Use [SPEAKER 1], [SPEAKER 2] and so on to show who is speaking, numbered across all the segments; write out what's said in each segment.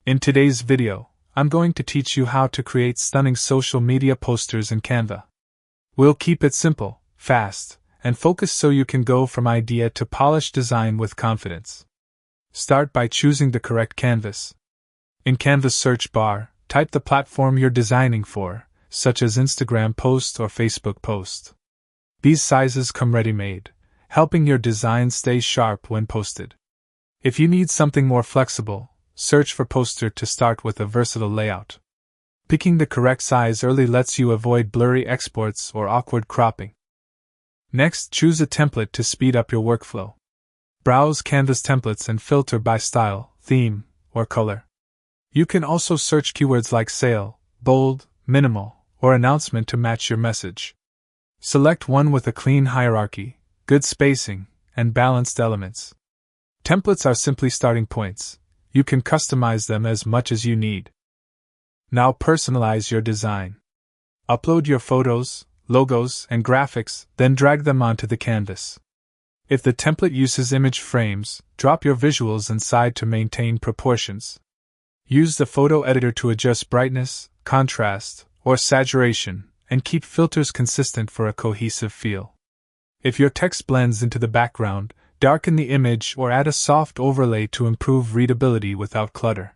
[SPEAKER 1] In today's video, I'm going to teach you how to create stunning social media posters in Canva. We'll keep it simple, fast, and focused so you can go from idea to polished design with confidence. Start by choosing the correct canvas. In Canva's search bar, type the platform you're designing for, such as Instagram post or Facebook post. These sizes come ready-made, helping your design stay sharp when posted. If you need something more flexible, search for poster to start with a versatile layout. Picking the correct size early lets you avoid blurry exports or awkward cropping. Next, choose a template to speed up your workflow. Browse Canva's templates and filter by style, theme, or color. You can also search keywords like sale, bold, minimal, or announcement to match your message. Select one with a clean hierarchy, good spacing, and balanced elements. Templates are simply starting points. You can customize them as much as you need. Now personalize your design. Upload your photos, logos, and graphics, then drag them onto the canvas. If the template uses image frames, drop your visuals inside to maintain proportions. Use the photo editor to adjust brightness, contrast, or saturation, and keep filters consistent for a cohesive feel. If your text blends into the background, darken the image or add a soft overlay to improve readability without clutter.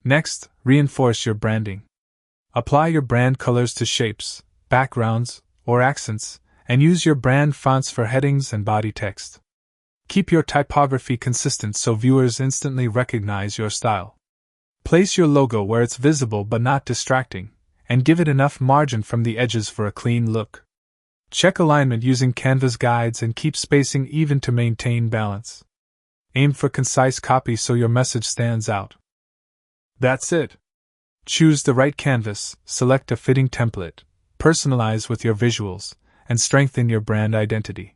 [SPEAKER 1] Next, reinforce your branding. Apply your brand colors to shapes, backgrounds, or accents, and use your brand fonts for headings and body text. Keep your typography consistent so viewers instantly recognize your style. Place your logo where it's visible but not distracting, and give it enough margin from the edges for a clean look. Check alignment using Canva's guides and keep spacing even to maintain balance. Aim for concise copy so your message stands out. That's it. Choose the right canvas, select a fitting template, personalize with your visuals, and strengthen your brand identity.